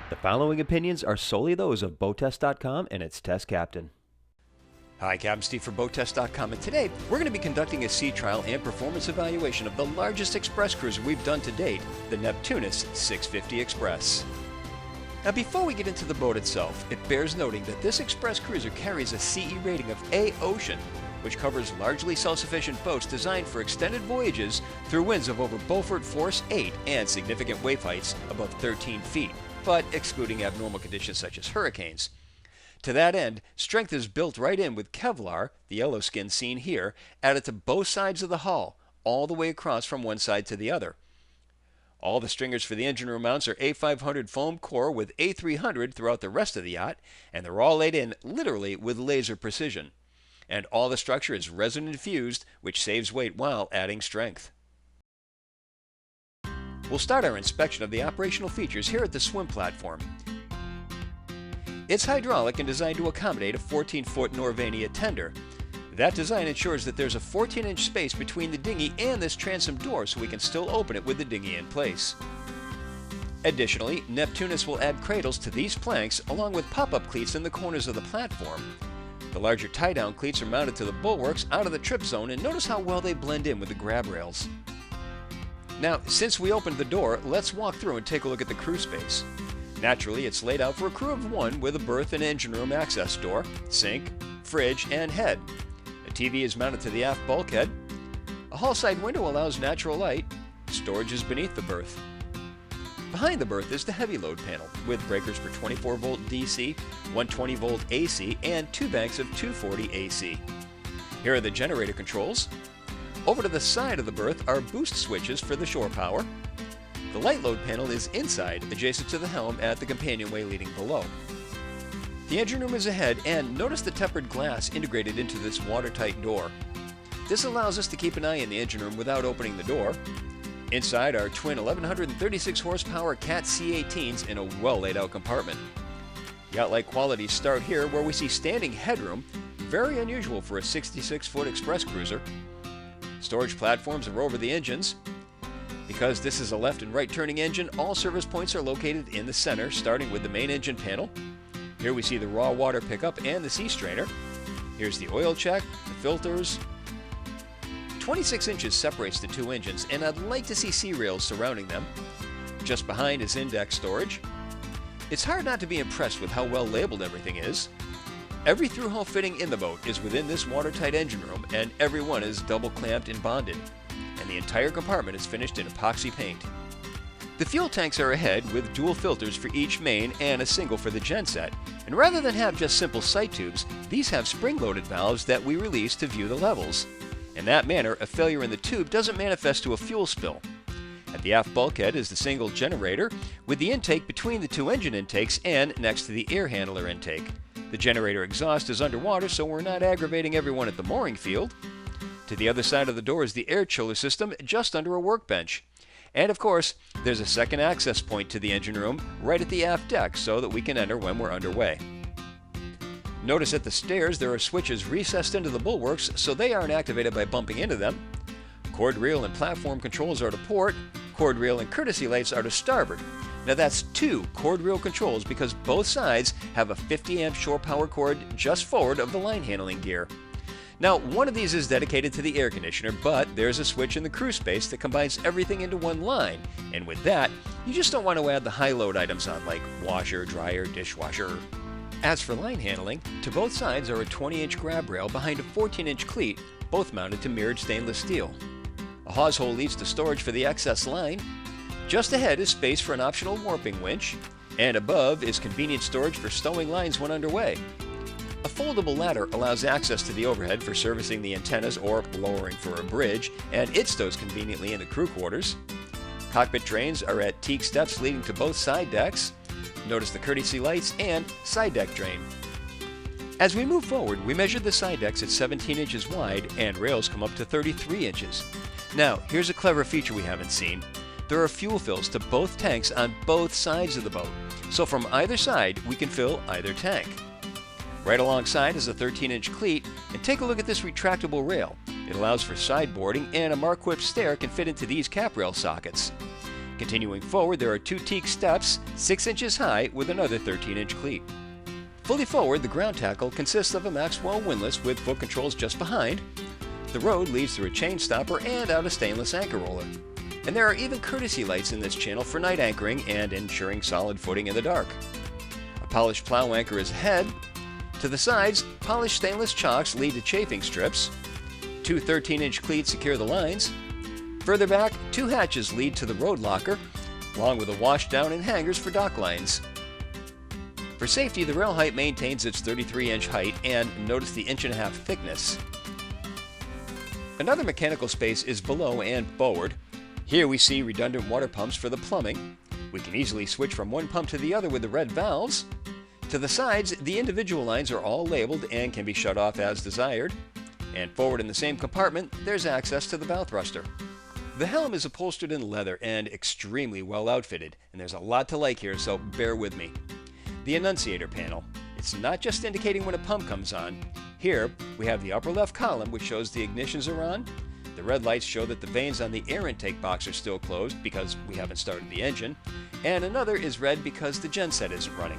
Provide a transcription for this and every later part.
The following opinions are solely those of BoatTEST.com and its test captain. Hi, Captain Steve for BoatTEST.com, and today we're going to be conducting a sea trial and performance evaluation of the largest express cruiser we've done to date, the Neptunus 650 Express. Now, before we get into the boat itself, it bears noting that this express cruiser carries a CE rating of A Ocean, which covers largely self-sufficient boats designed for extended voyages through winds of over Beaufort Force 8 and significant wave heights above 13 feet, but excluding abnormal conditions such as hurricanes. To that end, strength is built right in with Kevlar, the yellow skin seen here, added to both sides of the hull, all the way across from one side to the other. All the stringers for the engine room mounts are A500 foam core with A300 throughout the rest of the yacht, and they're all laid in literally with laser precision. And all the structure is resin infused, which saves weight while adding strength. We'll start our inspection of the operational features here at the swim platform. It's hydraulic and designed to accommodate a 14-foot Norvania tender. That design ensures that there's a 14-inch space between the dinghy and this transom door so we can still open it with the dinghy in place. Additionally, Neptunus will add cradles to these planks along with pop-up cleats in the corners of the platform. The larger tie-down cleats are mounted to the bulwarks out of the trip zone, and notice how well they blend in with the grab rails. Now, since we opened the door, let's walk through and take a look at the crew space. Naturally, it's laid out for a crew of one with a berth and engine room access door, sink, fridge, and head. A TV is mounted to the aft bulkhead. A hull side window allows natural light. Storage is beneath the berth. Behind the berth is the heavy load panel with breakers for 24-volt DC, 120-volt AC, and two banks of 240 AC. Here are the generator controls. Over to the side of the berth are boost switches for the shore power. The light load panel is inside, adjacent to the helm at the companionway leading below. The engine room is ahead, and notice the tempered glass integrated into this watertight door. This allows us to keep an eye in the engine room without opening the door. Inside are twin 1136 horsepower Cat C18s in a well laid out compartment. Yacht-like qualities start here, where we see standing headroom, very unusual for a 66-foot express cruiser. Storage platforms are over the engines. Because this is a left and right turning engine, all service points are located in the center, starting with the main engine panel. Here we see the raw water pickup and the sea strainer. Here's the oil check, the filters. 26 inches separates the two engines, and I'd like to see sea rails surrounding them. Just behind is index storage. It's hard not to be impressed with how well labeled everything is. Every through-hull fitting in the boat is within this watertight engine room, and every one is double clamped and bonded. And the entire compartment is finished in epoxy paint. The fuel tanks are ahead with dual filters for each main and a single for the genset, and rather than have just simple sight tubes, these have spring-loaded valves that we release to view the levels. In that manner, a failure in the tube doesn't manifest to a fuel spill. At the aft bulkhead is the single generator, with the intake between the two engine intakes and next to the air handler intake. The generator exhaust is underwater, so we're not aggravating everyone at the mooring field. To the other side of the door is the air chiller system just under a workbench. And of course, there's a second access point to the engine room right at the aft deck so that we can enter when we're underway. Notice at the stairs there are switches recessed into the bulwarks so they aren't activated by bumping into them. Cord reel and platform controls are to port. Cord reel and courtesy lights are to starboard. Now that's two cord reel controls because both sides have a 50 amp shore power cord just forward of the line handling gear. Now, one of these is dedicated to the air conditioner, but there's a switch in the crew space that combines everything into one line. And with that, you just don't want to add the high load items on like washer, dryer, dishwasher. As for line handling, to both sides are a 20-inch grab rail behind a 14-inch cleat, both mounted to mirrored stainless steel. A hawse hole leads to storage for the excess line. Just ahead is space for an optional warping winch, and above is convenient storage for stowing lines when underway. A foldable ladder allows access to the overhead for servicing the antennas or lowering for a bridge, and it stows conveniently in the crew quarters. Cockpit drains are at teak steps leading to both side decks. Notice the courtesy lights and side deck drain. As we move forward, we measured the side decks at 17 inches wide, and rails come up to 33 inches. Now, here's a clever feature we haven't seen. There are fuel fills to both tanks on both sides of the boat, so from either side we can fill either tank. Right alongside is a 13-inch cleat, and take a look at this retractable rail. It allows for sideboarding, and a Marquip stair can fit into these cap rail sockets. Continuing forward, there are two teak steps, 6 inches high, with another 13-inch cleat. Fully forward, the ground tackle consists of a Maxwell windlass with foot controls just behind. The road leads through a chain stopper and out a stainless anchor roller. And there are even courtesy lights in this channel for night anchoring and ensuring solid footing in the dark. A polished plow anchor is ahead. To the sides, polished stainless chocks lead to chafing strips. Two 13-inch cleats secure the lines. Further back, two hatches lead to the road locker, along with a washdown and hangers for dock lines. For safety, the rail height maintains its 33-inch height, and notice the 1.5-inch thickness. Another mechanical space is below and forward. Here we see redundant water pumps for the plumbing. We can easily switch from one pump to the other with the red valves. To the sides, the individual lines are all labeled and can be shut off as desired. And forward in the same compartment, there's access to the bow thruster. The helm is upholstered in leather and extremely well outfitted, and there's a lot to like here, so bear with me. The annunciator panel. It's not just indicating when a pump comes on. Here, we have the upper left column, which shows the ignitions are on. The red lights show that the vanes on the air intake box are still closed because we haven't started the engine, and another is red because the genset isn't running.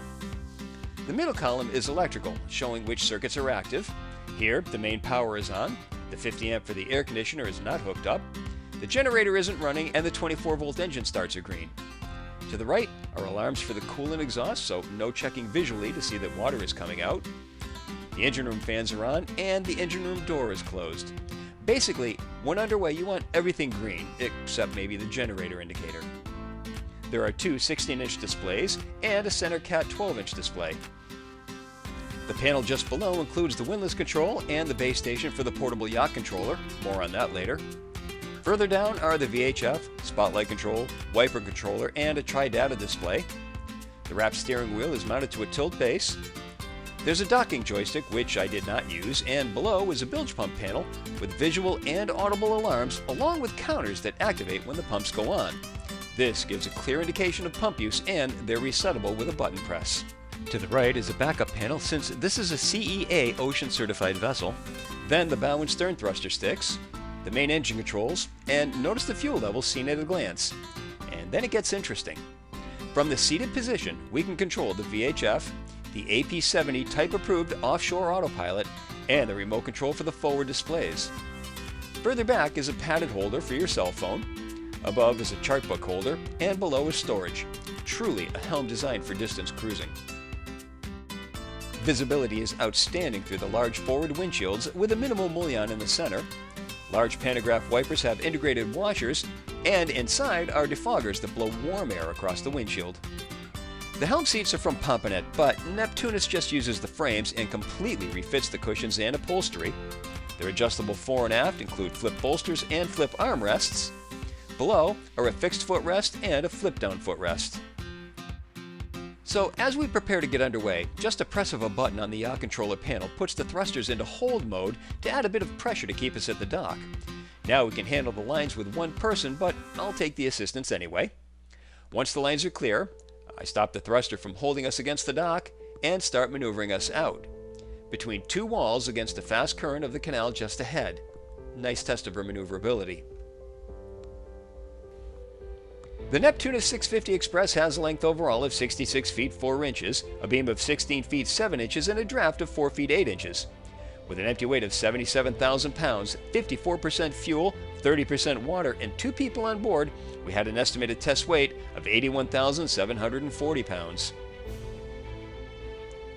The middle column is electrical, showing which circuits are active. Here, the main power is on, the 50 amp for the air conditioner is not hooked up, the generator isn't running, and the 24-volt engine starts are green. To the right are alarms for the coolant exhaust, so no checking visually to see that water is coming out. The engine room fans are on, and the engine room door is closed. Basically, when underway, you want everything green, except maybe the generator indicator. There are two 16-inch displays and a center cat 12-inch display. The panel just below includes the windlass control and the base station for the portable yacht controller. More on that later. Further down are the VHF, spotlight control, wiper controller, and a tri-data display. The wrapped steering wheel is mounted to a tilt base. There's a docking joystick, which I did not use, and below is a bilge pump panel with visual and audible alarms, along with counters that activate when the pumps go on. This gives a clear indication of pump use, and they're resettable with a button press. To the right is a backup panel, since this is a CEA Ocean certified vessel. Then the bow and stern thruster sticks, the main engine controls, and notice the fuel levels seen at a glance. And then it gets interesting. From the seated position, we can control the VHF, the AP70 type-approved offshore autopilot, and the remote control for the forward displays. Further back is a padded holder for your cell phone. Above is a chart book holder, and below is storage. Truly a helm designed for distance cruising. Visibility is outstanding through the large forward windshields with a minimal mullion in the center. Large pantograph wipers have integrated washers, and inside are defoggers that blow warm air across the windshield. The helm seats are from Pomponet, but Neptunus just uses the frames and completely refits the cushions and upholstery. Their adjustable fore and aft include flip bolsters and flip armrests. Below are a fixed footrest and a flip-down footrest. So as we prepare to get underway, just a press of a button on the yacht controller panel puts the thrusters into hold mode to add a bit of pressure to keep us at the dock. Now we can handle the lines with one person, but I'll take the assistance anyway. Once the lines are clear, I stop the thruster from holding us against the dock and start maneuvering us out, between two walls against the fast current of the canal just ahead. Nice test of our maneuverability. The Neptunus 650 Express has a length overall of 66 feet 4 inches, a beam of 16 feet 7 inches, and a draft of 4 feet 8 inches. With an empty weight of 77,000 pounds, 54% fuel, 30% water, and 2 people on board, we had an estimated test weight of 81,740 pounds.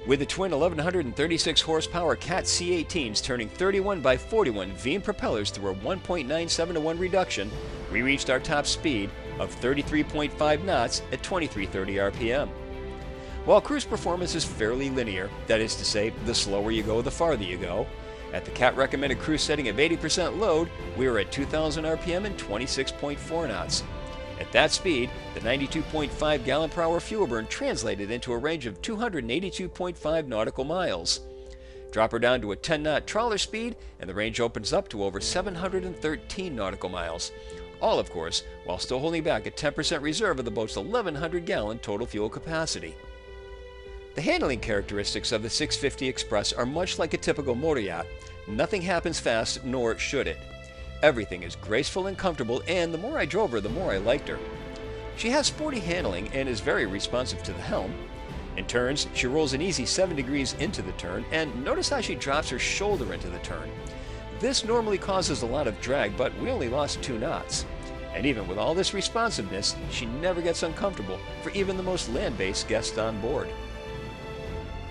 With the twin 1136 horsepower Cat C18s turning 31 by 41 Veam propellers through a 1.97 to 1 reduction, we reached our top speed of 33.5 knots at 2330 RPM. While cruise performance is fairly linear, that is to say, the slower you go, the farther you go, at the Cat recommended cruise setting of 80% load, we were at 2000 RPM and 26.4 knots. At that speed, the 92.5 gallon per hour fuel burn translated into a range of 282.5 nautical miles. Drop her down to a 10-knot trawler speed, and the range opens up to over 713 nautical miles. All, of course, while still holding back a 10% reserve of the boat's 1,100-gallon total fuel capacity. The handling characteristics of the 650 Express are much like a typical motor yacht. Nothing happens fast, nor should it. Everything is graceful and comfortable, and the more I drove her, the more I liked her. She has sporty handling and is very responsive to the helm. In turns, she rolls an easy 7 degrees into the turn, and notice how she drops her shoulder into the turn. This normally causes a lot of drag, but we only lost 2 knots. And even with all this responsiveness, she never gets uncomfortable for even the most land-based guests on board.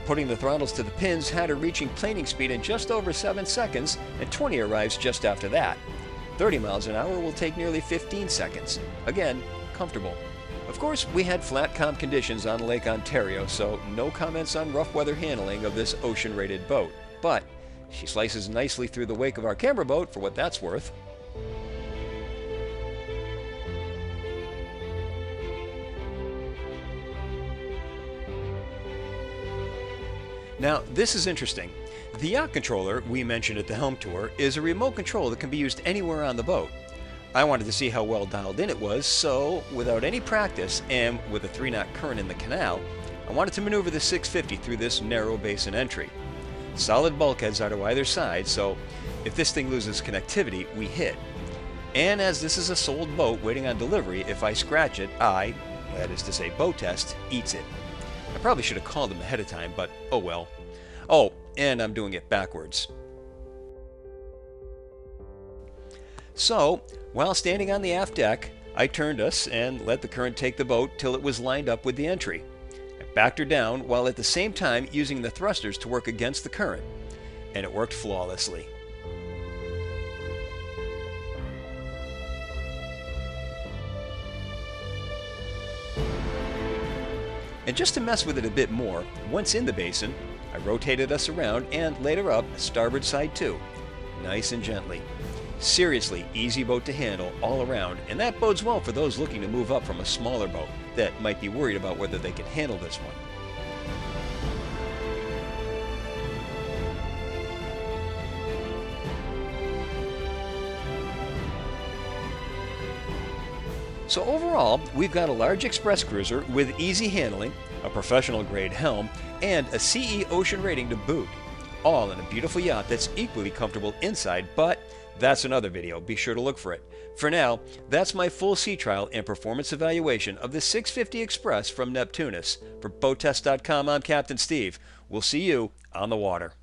Putting the throttles to the pins had her reaching planing speed in just over 7 seconds, and 20 arrives just after that. 30 miles an hour will take nearly 15 seconds. Again, comfortable. Of course, we had flat calm conditions on Lake Ontario, so no comments on rough weather handling of this ocean-rated boat. But she slices nicely through the wake of our camera boat for what that's worth. Now, this is interesting. The yacht controller we mentioned at the helm tour is a remote control that can be used anywhere on the boat. I wanted to see how well dialed in it was, so without any practice and with a 3-knot current in the canal, I wanted to maneuver the 650 through this narrow basin entry. Solid bulkheads are to either side, so if this thing loses connectivity, we hit. And as this is a sold boat waiting on delivery, if I scratch it, that is to say BoatTest, eats it. I probably should have called them ahead of time, but oh well. Oh, and I'm doing it backwards. So, while standing on the aft deck, I turned us and let the current take the boat till it was lined up with the entry. I backed her down while at the same time using the thrusters to work against the current, and it worked flawlessly. And just to mess with it a bit more, once in the basin, I rotated us around and laid her up starboard side too, nice and gently. Seriously easy boat to handle all around, and that bodes well for those looking to move up from a smaller boat that might be worried about whether they can handle this one. So overall, we've got a large express cruiser with easy handling, a professional grade helm, and a CE Ocean rating to boot, all in a beautiful yacht that's equally comfortable inside, but that's another video, be sure to look for it. For now, that's my full sea trial and performance evaluation of the 650 Express from Neptunus. For BoatTEST.com, I'm Captain Steve. We'll see you on the water.